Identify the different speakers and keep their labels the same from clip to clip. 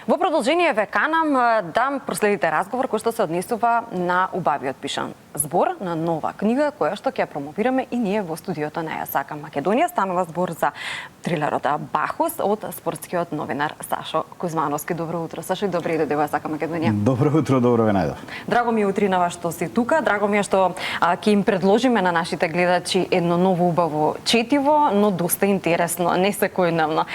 Speaker 1: Во продолжение ве канам да проследите разговор кој што се однесува на убавиот пишан збор на нова книга која што ќе ја промовираме и ние во студиото на Ја сакам Македонија. Станува збор за трилерот Бахус од спортскиот новинар Сашо Кузмановски. Добро утро, Сашо, и добре дојде во Ја сакам Македонија.
Speaker 2: Добро утро, добро ве најдов.
Speaker 1: Драго ми е утринава што си тука, драго ми е што ќе им предложиме на нашите гледачи едно ново убаво четиво, но доста интересно, не секојдневно.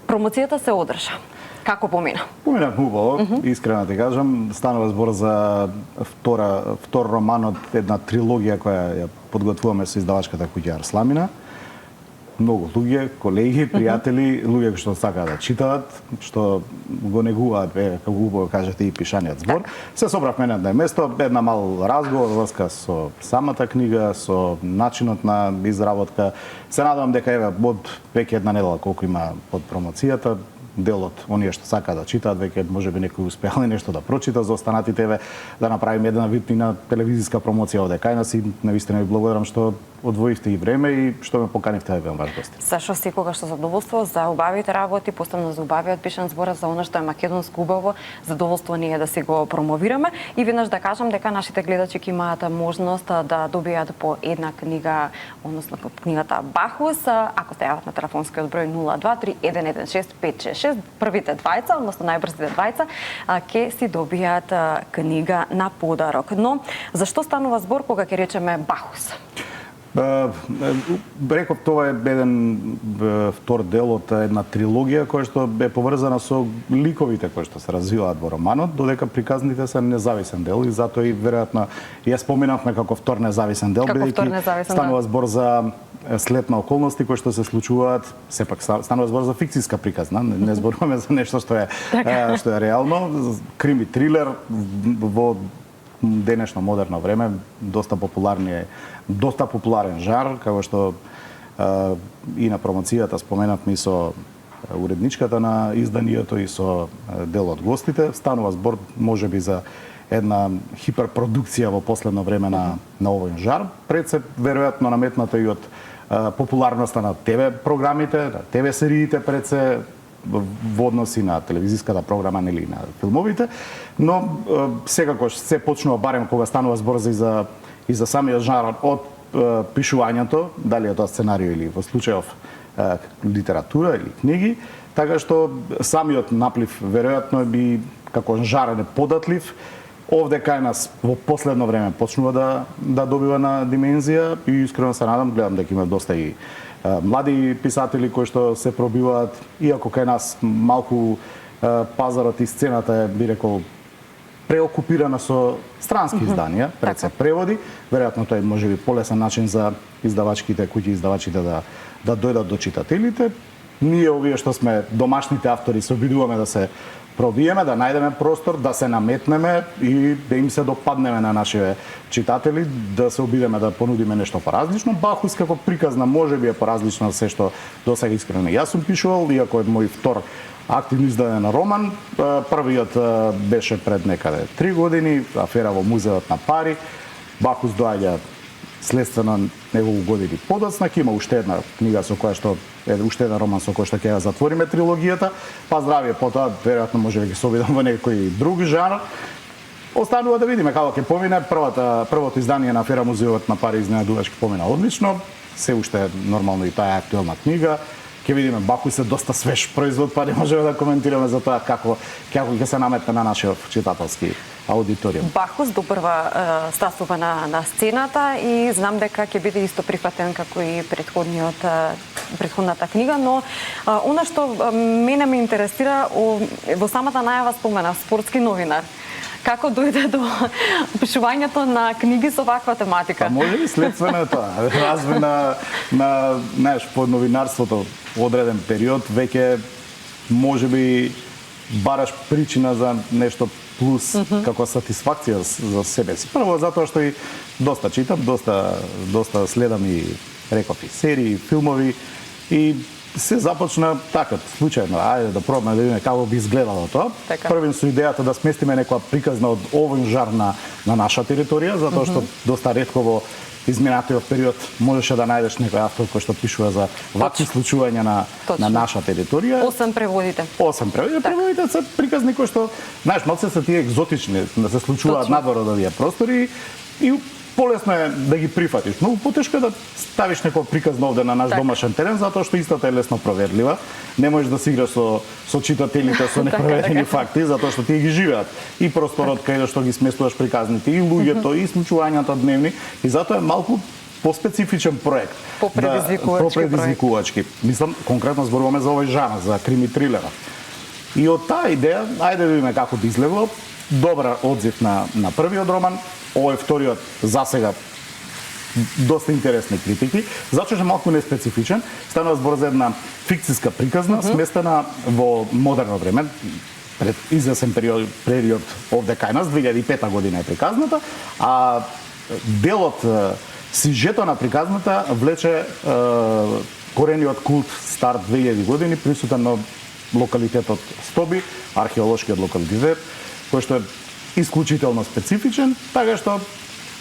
Speaker 1: Промоцијата се одржа. Како помина?
Speaker 2: Помина убаво, искрено ти кажам. Станува збор за втор роман од една трилогија која ја подготвуваме со издавачката куќа Арсламина. Многу луѓе, колеги, пријатели, луѓе кои што сакаат да читаат, што го негуваат, како убаво кажете, и пишаниот збор. Се собравме на едно место, една мал разговор врска со самата книга, со начинот на изработка. Се надевам дека еве од веќе една недела колку има под промоцијата, делот, оние што сакаат да читаат, веќе можеби некој успеал и нешто да прочита, за останатите еве да направиме една вид на телевизиска промоција овде кај нас и навистина ви благодарам што одвоивте и време и што ме поканивте да бидам ваш гост.
Speaker 1: Сашо, секогаш со задоволство за убавите работи, посебно за убавиот пишан збор, за она што е македонско убаво, задоволство ни е да си го промовираме и веднаш да кажам дека нашите гледачи ќе имаат можност да добијат по една книга, односно книгата Бахус, ако се јават на телефонскиот број 023-116-566, првите двајца, односно најбрзите двајца, ќе си добијат книга на подарок. Но зашто станува збор кога ќе речеме Бахус?
Speaker 2: Реков, тоа е еден втор дел од една трилогија која што е поврзана со ликовите кои што се развиваат во романот, додека приказните се независен дел и затоа и веројатно ја споменавме како втор независен дел, бидејќи станува збор за след на околности кои што се случуваат, сепак станува збор за фикциска приказна, не зборуваме за нешто што е реално, крими трилер во денешно модерно време, доста популарен жар, како што и на промоцијата споменавме и со уредничката на изданието и со дел од гостите. Станува збор можеби за една хиперпродукција во последно време на овој жар. Пред се веројатно наметната и од популарноста на ТВ програмите, на ТВ сериите пред се во односи на телевизиската програма или на филмовите, но секако се почнува барем кога станува збор за самиот жанр од пишувањето, дали е тоа сценарио или во случајов литература или книги, така што самиот наплив веројатно би како жарен податлив. Овде кај нас во последно време почнува да добива на димензија и искрено се надам, гледам дека има доста и млади писатели кои што се пробиваат, иако кај нас малку пазарот и сцената е, би рекол, преокупирана со странски изданија, пред се преводи, веројатно тоа е можеби полесен начин за издавачките куќи, издавачите да дојдат до читателите. Ние овие што сме домашните автори се обидуваме да се пробиеме, да најдеме простор, да се наметнеме и да им се допаднеме на нашите читатели, да се обидеме да понудиме нешто поразлично. Бахус како приказна можеби е поразлична од се што досега искрено јас сум пишувал, иако е мој втор активно издаден роман. Првиот беше пред некаде 3 години, Афера во музеот на пари. Бахус доаѓа следствено неколку години подоцна, ќе има уште една книга со која што уште еден роман со кој што ќе ја затвориме трилогијата. Па здравје, потоа веројатно можеби ќе се обидам во некој друг жанр. Останува да видиме како ќе помине. Првото издание на Афера музеот на пари изненадувачки помина одлично. Се уште нормално и таа е актуелна книга. Ќе видиме, Бахус е доста свеж производ, па не можеме да коментираме за тоа како ќе се наметне на нашиот читателски аудиториум.
Speaker 1: Бахус допрва стасува на сцената и знам дека ќе биде исто прифатен како и претходната книга, но она што мене ме интересира во самата најава спомена спортски новинар. Како дојде до пишувањето на книги со ваква тематика?
Speaker 2: Па може би следствено е тоа. Развој на по новинарството во одреден период веќе може би бараш причина за нешто плюс како сатисфакција за себе си. Прво затоа што и доста читам, доста следам и реков и серии, филмови и се започна така, случајно, ајде да пробаме да видиме како би изгледало тоа.
Speaker 1: Така.
Speaker 2: Првен со идејата да сместиме некоја приказна од овој жар на наша територија, затоа што доста ретко во изминатиот период можеше да најдеш некој автор кој што пишува за вакви случувања на наша територија.
Speaker 1: 8 преводите.
Speaker 2: 8 преводите. Преводите се приказни кои што, знаеш, малце се тие екзотични, да се случуваат надвор од овие простори и полесно е да ги прифатиш. Многу потешко е да ставиш некој приказно овде на наш домашен терен, затоа што истата е лесно проверлива. Не можеш да си играш со читателите со непроверени факти, затоа што тие ги живеат. И просторот каде што ги сместуваш приказните, и луѓето, и случувањата дневни, и затоа е малку поспецифичен проект. Попредизвикувачки. Мислам, конкретно зборуваме за овој жанр, за крими трилера. И од таа идеја, ајде да видиме како би излегло. Добра одзив на првиот роман. Овој вториот засега доста интересни критики, затоа што е малку неспецифичен. Станува збор за една фикциска приказна, сместена во модерно време, пред извесен период овде кај нас, 2005 година е приказната, а делот, сюжетот на приказната влече корениот култ стар 2000 години, присутен на локалитетот Стоби, археолошкиот локалитет, кој што е исклучително специфичен, така што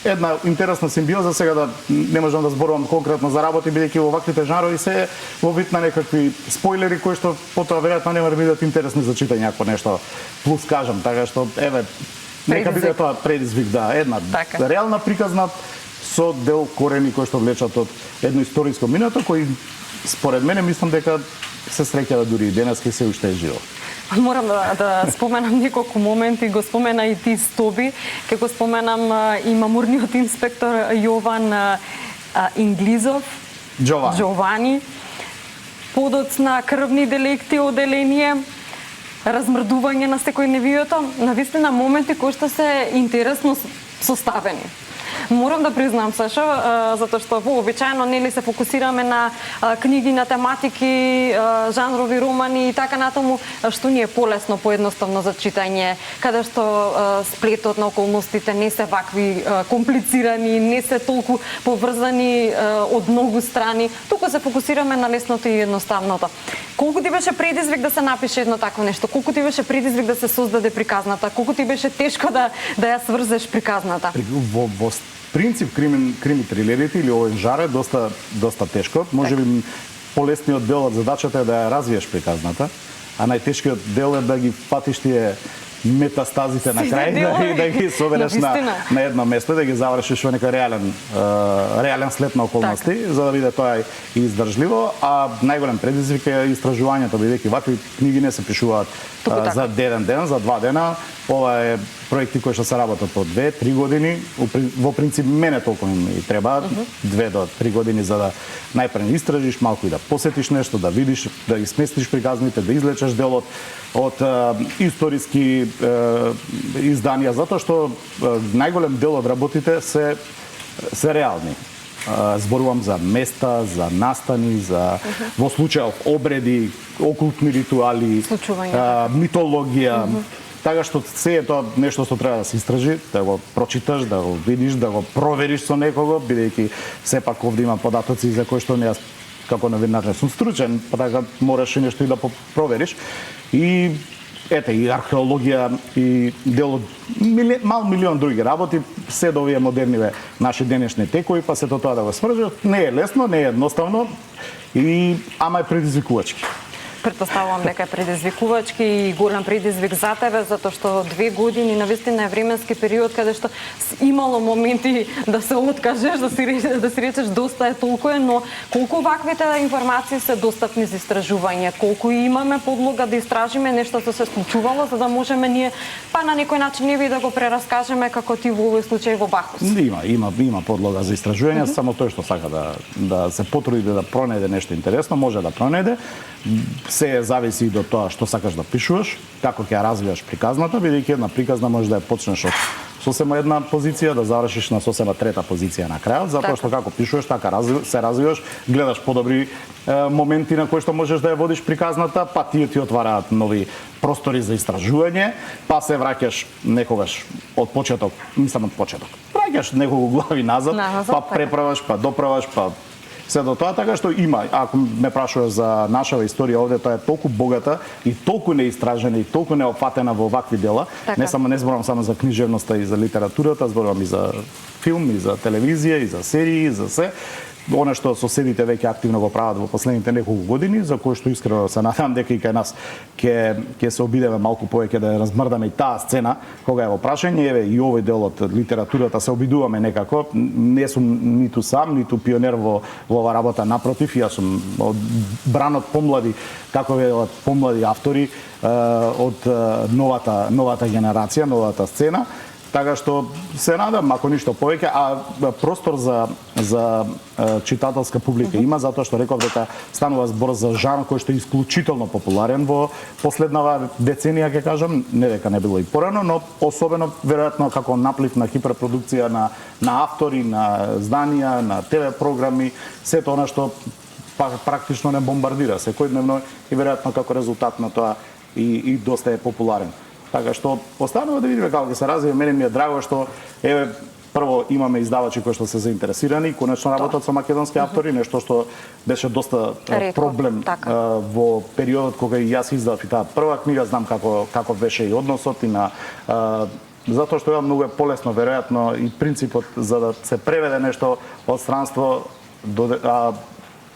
Speaker 2: една интересна симбиоза, сега да не можам да зборувам конкретно за работи, бидејќи во ваквите жанрови се во вид на некакви спойлери кои што потоа веројатно нема да бидат интересни за читање ако нешто плюс кажам, така што еве нека биде тоа предизвик да една реална приказна со дел корени кои што влечат од едно историско минато кој според мене мислам дека се среќава дури и денес ке се уште е живо.
Speaker 1: Морам да споменам неколку моменти, го спомена и ти Стоби, ке го споменам и мамурниот инспектор Јован Инглизов, Джовани, подоц на крвни делекти оделение, размрдување на секојдневието, навистина моменти кои што се интересно составени. Морам да признам, Сашо, затоа што вообичаено нели се фокусираме на книги, на тематики, жанрови романи и така натаму, што ни е полесно, поедноставно за читање, каде што сплетот на околностите не се вакви комплицирани, не се толку поврзани од многу страни, туку се фокусираме на лесното и едноставното. Колку ти беше предизвик да се напише едно такво нешто? Колку ти беше предизвик да се создаде приказната? Колку ти беше тешко да ја сврзеш приказната?
Speaker 2: Во принцип крими трилерите или овој жар е доста тешко. Можеби полесниот дел од задачата е да ја развиеш приказната, а најтешкиот дел е да ги фатиш тие метастазите на крај и да ги собереш на едно место, да ги завршиш во некој реален след на околности, за да биде тоа и издржливо, а најголем предизвик е истражувањето, бидејќи вакви книги не се пишуваат за еден ден, за 2 дена. Ова е проекти кои што се работат по 2-3 години. Во принцип мене толку ми треба 2 до 3 години за да најпред истражиш, малку и да посетиш нешто, да видиш, да ги сместиш приказните, да излечеш делот од историски изданија, затоа што најголем дел од работите се реални. Зборувам за места, за настани, за во случајов обреди, окултни ритуали, митологија. Така што се е тоа нешто што треба да се истражи, да го прочиташ, да го видиш, да го провериш со некого, бидејќи сепак овде има податоци за кои што не јас како новинар не сум стручен, па така мораш и нешто и да провериш. И ете, и археологија, и дел од мал милион други работи, се до овие модерниве наши денешни текови, па сето тоа да го свржат. Не е лесно, не е едноставно, ама е предизвикувачки.
Speaker 1: Претпоставувам дека е предизвикувачки и голем предизвик за тебе, затоа што 2 години навистина е временски период каде што имало моменти да се откажеш, да си речеш доста е, толку е, но колку ваквите информации се достапни за истражување, колку имаме подлога да истражиме нешто што се случувало, за да можеме ние па на некој начин не ви да го прераскажеме како ти во овој случај во Бахус.
Speaker 2: Има подлога за истражување, само тој што сака да се потруди да пронајде нешто интересно, може да пронајде. Се зависи и до тоа што сакаш да пишуваш, како ќе ја развијаш приказната, бидејќи една приказна може да ја почнеш од сосема една позиција, да завршиш на сосема трета позиција на крајот, затоа што како пишуваш, така се развиваш, гледаш подобри моменти на кои што можеш да ја водиш приказната, па тие ти отвараат нови простори за истражување, па се враќаш некогаш од почеток, мислам од почеток. Враќаш неколку глави назад, па преправаш, па доправаш, па се до тоа, така што има, ако ме прашува за нашава историја овде, тоа е толку богата и толку неистражена и толку неопфатена во овакви дела.
Speaker 1: Така.
Speaker 2: Не зборувам само за книжевноста и за литературата, зборувам и за филм, и за телевизија, и за серии, и за се. Она што соседите веќе активно го прават во последните неколку години, за кој што искрено се надевам дека и кај нас ќе се обидеме малку повеќе да ја размрдаме и таа сцена кога е во прашање. Еве и овој дел од литературата се обидуваме некако. Не сум ниту сам, ниту пионер во оваа работа, напротив, јас сум бран од помлади, како велат помлади автори од новата генерација, новата сцена. Така што се надам, ако ништо повеќе, простор за читателска публика има, затоа што реков дека станува збор за жанр кој што е исклучително популарен во последнава деценија, ќе кажам, не дека не било и порано, но особено веројатно како наплив на хиперпродукција на автори, на зданија, на ТВ програми, сето она што практично не бомбардира секојдневно и веројатно како резултат на тоа и доста е популарен. Така што останува да видиме како ќе се развие. Мене ми е драго што еве прво имаме издавачи кои што се заинтересирани и конечно работат со македонски автори, нешто што беше доста проблем во периодот кога и јас издав и таа прва книга, знам како беше и односот и на затоа што многу е полесно веројатно и принципот за да се преведе нешто од странство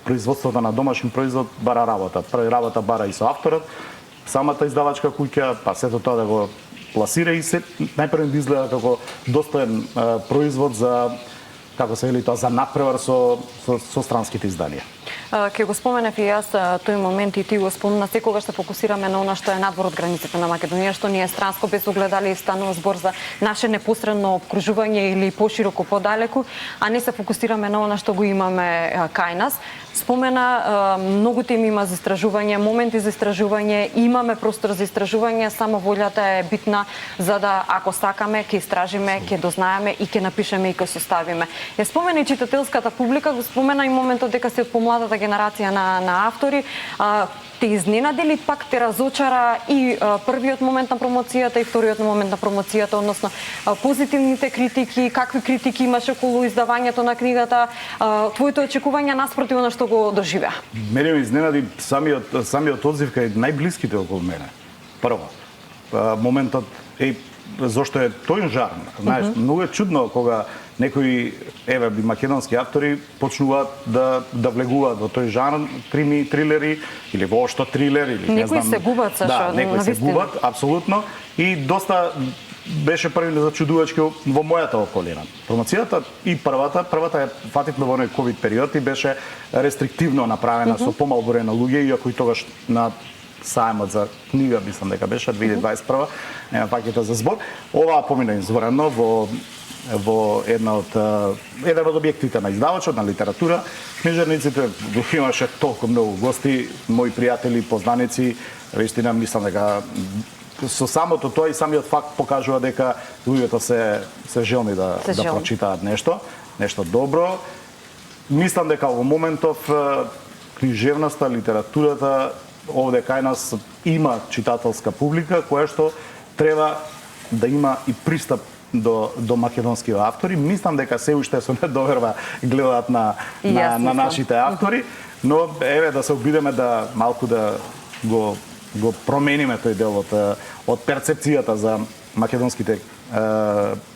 Speaker 2: производството на домашен производ бара работа. Работа бара и со авторот, самата издавачка куќа, па сето тоа да го пласира и се најпрво да изгледа како достоен производ за, како се вели тоа, за надпревар со странските изданија.
Speaker 1: Ке го споменав и јас тој момент и ти го спомна, секогаш се фокусираме на она што е надвор од границите на Македонија, што ни е странско, без огледа дали станува збор за наше непосредно обкружување или пошироко подалеку, а не се фокусираме на она што го имаме кај нас. Спомена, многу теми има за истражување, моменти за истражување, имаме простор за истражување, само волјата е битна за да, ако сакаме, ќе истражиме, ќе дознаеме и ќе напишеме и ќе составиме. Ја спомена и читателската публика, го спомена и моментот дека се од помладата генерација на автори. Те изненади ли, пак те разочара и првиот момент на промоцијата и вториот момент на промоцијата, односно позитивните критики, какви критики имаше околу издавањето на книгата, твоите очекувања наспроти она што го доживеа?
Speaker 2: Мене ми изненади самиот одзив кај најблиските околу мене. Прво, моментот е зошто е тој жанр. Знаеш, многу е чудно кога некои македонски автори почнуваат да влегуваат во тој жанр, крими, трилери или воопшто трилер или не знам.
Speaker 1: Некои се губат, Сашо,
Speaker 2: да, некои се губат, апсолутно, и доста беше први зачудувачки во мојата околина. Промоцијата и првата ја фативме во оној ковид период и беше рестриктивно направена со помал број на луѓе, иако и тогаш на сајмот за книга, мислам дека беше 2021, нема пакета за збор. Оваа помина изворено во еден од објектите на издавачот, на литература, книжевниците, имаше толку многу гости, мои пријатели, познаници, вистина мислам дека со самото тоа и самиот факт покажува дека луѓето се желни да прочитаат нешто добро. Мислам дека во моментов книжевноста, литературата овде кај нас има читателска публика која што треба да има и пристап до македонски автори. Мислам дека се уште со недоверба гледаат на нашите автори, но еве да се обидеме да малку да го промениме тој дел од перцепцијата за македонските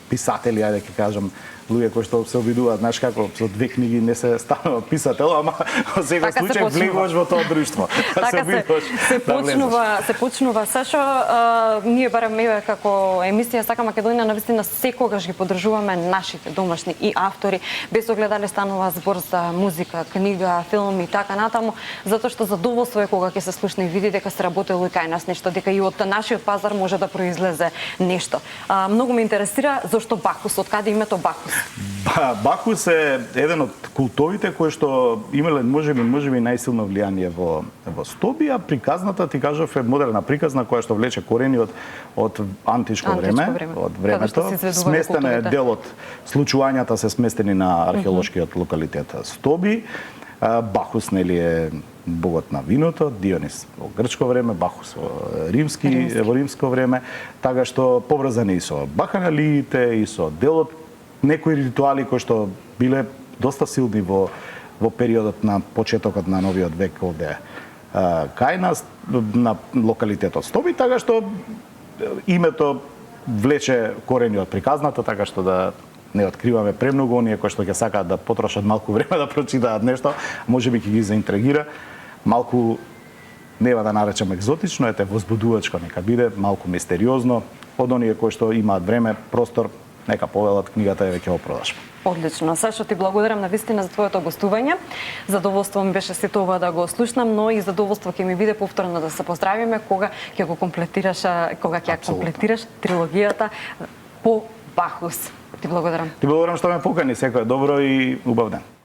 Speaker 2: писатели, ајде ќе кажам, луѓе кои што се обидуваат, знаеш како, со 2 книги не се станува писател, ама во секој случај влегуваш во тоа друштво.
Speaker 1: Така се почнува. Сашо, ние барем како емисија Сака Македонија навистина секогаш ги поддржуваме нашите домашни и автори, без огледа дали станува збор за музика, книга, филм и така натаму, затоа што задоволство е кога ќе се слушне и види дека се работело и кај нас нешто, дека и од нашиот пазар може да произлезе нешто. Многу ме интересира зошто Бакус, од каде името Бакус?
Speaker 2: Бакус е еден од култовите кои што имале можеби најсилно влијание во Стобија. Приказната, ти кажав, е модерна приказна која што влече корени од античко време, од времето. Сместен е дел од случувањата се сместени на археолошкиот локалитет Стоби. Бакус нели е богот на виното, Дионис во грчко време, Бакус во римско време, така што поврзани и со баканалиите и со делот некои ритуали кои што биле доста силни во во периодот на почетокот на новиот век овде кај нас на локалитетот Стоби, така што името влече корени од приказната, така што да не откриваме премногу, оние кои што ќе сакаат да потрошат малку време да прочитаат нешто, можеби ќе ги заинтригира. Малку, нема да наречам екзотично, ете возбудувачко нека биде, малку мистериозно, од оние кои што имаат време, простор, нека повелат, книгата е веќе во продажба.
Speaker 1: Одлично. Сашо, ти благодарам на вистина за твоето гостување. Задоволство ми беше сето ова да го слушнам, но и задоволство ќе ми биде повторно да се поздравиме кога ќе го комплетираш, кога ќе комплетираш трилогијата по Бахус. Ти благодарам.
Speaker 2: Ти благодарам што ме покани, секој добро и убав ден.